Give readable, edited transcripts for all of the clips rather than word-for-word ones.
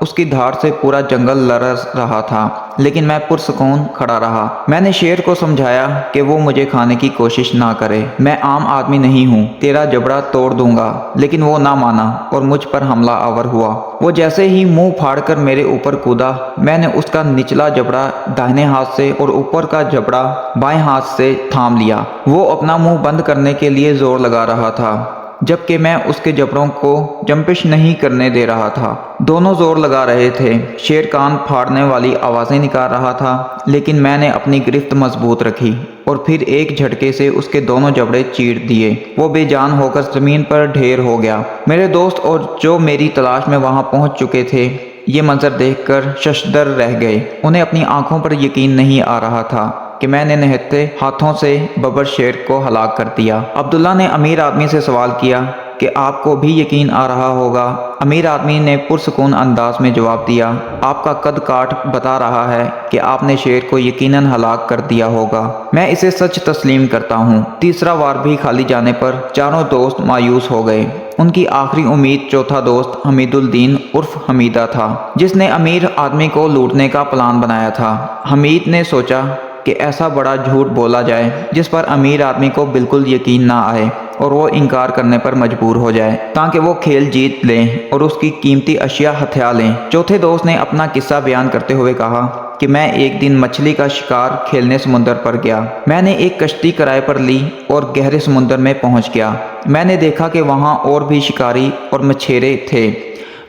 اس کی دھار سے پورا جنگل لرز رہا تھا، لیکن میں پرسکون کھڑا رہا۔ میں نے شیر کو سمجھایا کہ وہ مجھے کھانے کی کوشش نہ کرے، میں عام آدمی نہیں ہوں، تیرا جبڑا توڑ دوں گا، لیکن وہ نہ مانا اور مجھ پر حملہ آور ہوا۔ وہ جیسے ہی منہ پھاڑ کر میرے اوپر کودا، میں نے اس کا نچلا جبڑا داہنے ہاتھ سے اور اوپر کا جبڑا بائیں ہاتھ سے تھام لیا۔ وہ اپنا منہ بند کرنے کے لیے زور لگا رہا تھا، جبکہ میں اس کے جبڑوں کو جنبش نہیں کرنے دے رہا تھا۔ دونوں زور لگا رہے تھے۔ شیر کان پھاڑنے والی آوازیں نکال رہا تھا، لیکن میں نے اپنی گرفت مضبوط رکھی اور پھر ایک جھٹکے سے اس کے دونوں جبڑے چیر دیے۔ وہ بے جان ہو کر زمین پر ڈھیر ہو گیا۔ میرے دوست اور جو میری تلاش میں وہاں پہنچ چکے تھے، یہ منظر دیکھ کر ششدر رہ گئے۔ انہیں اپنی آنکھوں پر یقین نہیں آ رہا تھا کہ میں نے نہتے ہاتھوں سے ببر شیر کو ہلاک کر دیا۔ عبداللہ نے امیر آدمی سے سوال کیا کہ آپ کو بھی یقین آ رہا ہوگا؟ امیر آدمی نے پرسکون انداز میں جواب دیا، آپ کا قد کاٹ بتا رہا ہے کہ آپ نے شیر کو یقیناً ہلاک کر دیا ہوگا۔ میں اسے سچ تسلیم کرتا ہوں۔ تیسرا وار بھی خالی جانے پر چاروں دوست مایوس ہو گئے۔ ان کی آخری امید چوتھا دوست حمید الدین عرف حمیدہ تھا، جس نے امیر آدمی کو لوٹنے کا پلان بنایا تھا۔ حمید نے سوچا کہ ایسا بڑا جھوٹ بولا جائے جس پر امیر آدمی کو بالکل یقین نہ آئے اور وہ انکار کرنے پر مجبور ہو جائے، تاکہ وہ کھیل جیت لیں اور اس کی قیمتی اشیاء ہتھیا لیں۔ چوتھے دوست نے اپنا قصہ بیان کرتے ہوئے کہا کہ میں ایک دن مچھلی کا شکار کھیلنے سمندر پر گیا۔ میں نے ایک کشتی کرائے پر لی اور گہرے سمندر میں پہنچ گیا۔ میں نے دیکھا کہ وہاں اور بھی شکاری اور مچھیرے تھے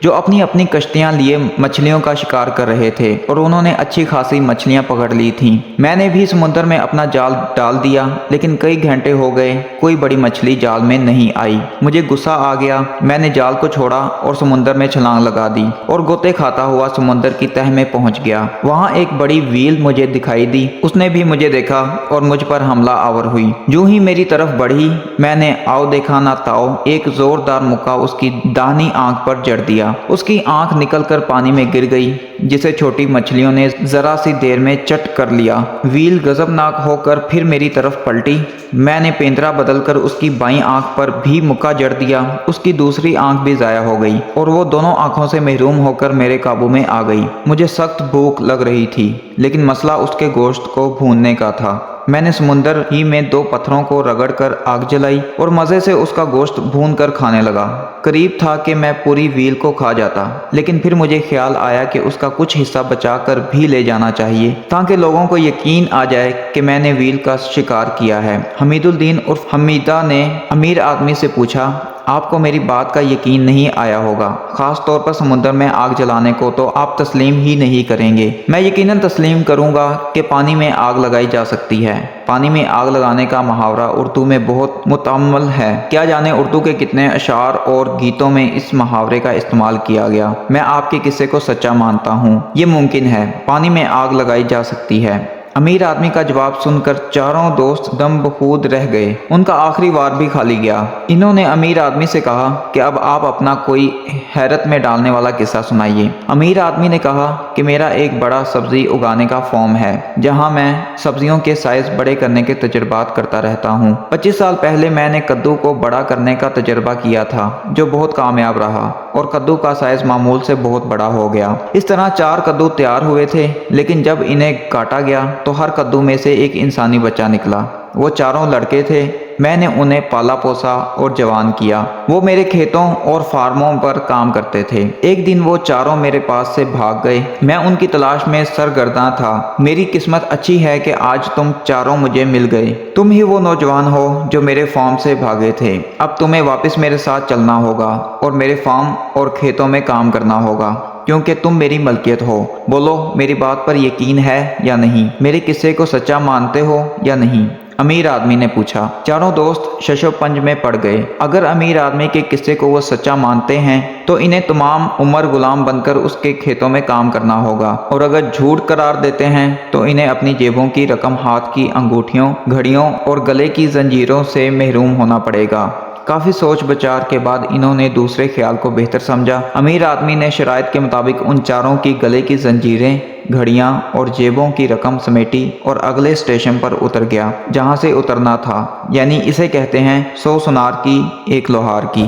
جو اپنی اپنی کشتیاں لیے مچھلیوں کا شکار کر رہے تھے، اور انہوں نے اچھی خاصی مچھلیاں پکڑ لی تھیں۔ میں نے بھی سمندر میں اپنا جال ڈال دیا، لیکن کئی گھنٹے ہو گئے، کوئی بڑی مچھلی جال میں نہیں آئی۔ مجھے غصہ آ گیا۔ میں نے جال کو چھوڑا اور سمندر میں چھلانگ لگا دی اور غوطے کھاتا ہوا سمندر کی تہہ میں پہنچ گیا۔ وہاں ایک بڑی ویل مجھے دکھائی دی۔ اس نے بھی مجھے دیکھا اور مجھ پر حملہ آور ہوئی۔ جو ہی میری طرف بڑھی، میں نے آؤ دیکھا نہ تاؤ ایک زوردار مکہ اس کی داہنی آنکھ پر جڑ دیا۔ اس کی آنکھ نکل کر پانی میں گر گئی، جسے چھوٹی مچھلیوں نے ذرا سی دیر میں چٹ کر لیا۔ ویل غضبناک ہو کر پھر میری طرف پلٹی۔ میں نے پیندرا بدل کر اس کی بائیں آنکھ پر بھی مکہ جڑ دیا۔ اس کی دوسری آنکھ بھی ضائع ہو گئی اور وہ دونوں آنکھوں سے محروم ہو کر میرے قابو میں آ گئی۔ مجھے سخت بھوک لگ رہی تھی، لیکن مسئلہ اس کے گوشت کو بھوننے کا تھا۔ میں نے سمندر ہی میں 2 پتھروں کو رگڑ کر آگ جلائی اور مزے سے اس کا گوشت بھون کر کھانے لگا۔ قریب تھا کہ میں پوری ویل کو کھا جاتا، لیکن پھر مجھے خیال آیا کہ اس کا کچھ حصہ بچا کر بھی لے جانا چاہیے، تاکہ لوگوں کو یقین آ جائے کہ میں نے ویل کا شکار کیا ہے۔ حمید الدین عرف حمیدہ نے امیر آدمی سے پوچھا، آپ کو میری بات کا یقین نہیں آیا ہوگا، خاص طور پر سمندر میں آگ جلانے کو تو آپ تسلیم ہی نہیں کریں گے۔ میں یقیناً تسلیم کروں گا کہ پانی میں آگ لگائی جا سکتی ہے۔ پانی میں آگ لگانے کا محاورہ اردو میں بہت متعمل ہے۔ کیا جانے اردو کے کتنے اشعار اور گیتوں میں اس محاورے کا استعمال کیا گیا۔ میں آپ کے قصے کو سچا مانتا ہوں، یہ ممکن ہے، پانی میں آگ لگائی جا سکتی ہے۔ امیر آدمی کا جواب سن کر چاروں دوست دم بخود رہ گئے۔ ان کا آخری وار بھی خالی گیا۔ انہوں نے امیر آدمی سے کہا کہ اب آپ اپنا کوئی حیرت میں ڈالنے والا قصہ سنائیے۔ امیر آدمی نے کہا کہ میرا ایک بڑا سبزی اگانے کا فارم ہے، جہاں میں سبزیوں کے سائز بڑے کرنے کے تجربات کرتا رہتا ہوں۔ 25 سال پہلے میں نے کدو کو بڑا کرنے کا تجربہ کیا تھا، جو بہت کامیاب رہا، اور کدو کا سائز معمول سے بہت بڑا ہو گیا۔ اس طرح 4 کدو تیار ہوئے تھے، لیکن جب انہیں کاٹا گیا تو ہر کدو میں سے ایک انسانی بچہ نکلا۔ وہ چاروں لڑکے تھے۔ میں نے انہیں پالا پوسا اور جوان کیا۔ وہ میرے کھیتوں اور فارموں پر کام کرتے تھے۔ ایک دن وہ چاروں میرے پاس سے بھاگ گئے۔ میں ان کی تلاش میں سرگرداں تھا۔ میری قسمت اچھی ہے کہ آج تم چاروں مجھے مل گئے۔ تم ہی وہ نوجوان ہو جو میرے فارم سے بھاگے تھے۔ اب تمہیں واپس میرے ساتھ چلنا ہوگا اور میرے فارم اور کھیتوں میں کام کرنا ہوگا، کیونکہ تم میری ملکیت ہو۔ بولو، میری بات پر یقین ہے یا نہیں؟ میرے قصے کو سچا مانتے ہو یا نہیں؟ امیر آدمی نے پوچھا۔ چاروں دوست ششو پنج میں پڑ گئے۔ اگر امیر آدمی کے قصے کو وہ سچا مانتے ہیں تو انہیں تمام عمر غلام بن کر اس کے کھیتوں میں کام کرنا ہوگا، اور اگر جھوٹ قرار دیتے ہیں تو انہیں اپنی جیبوں کی رقم، ہاتھ کی انگوٹھیوں، گھڑیوں اور گلے کی زنجیروں سے محروم ہونا پڑے گا۔ کافی سوچ بچار کے بعد انہوں نے دوسرے خیال کو بہتر سمجھا۔ امیر آدمی نے شرائط کے مطابق ان چاروں کی گلے کی زنجیریں، گھڑیاں اور جیبوں کی رقم سمیٹی اور اگلے اسٹیشن پر اتر گیا جہاں سے اترنا تھا، یعنی اسے کہتے ہیں 100 سونار کی 1 لوہار کی۔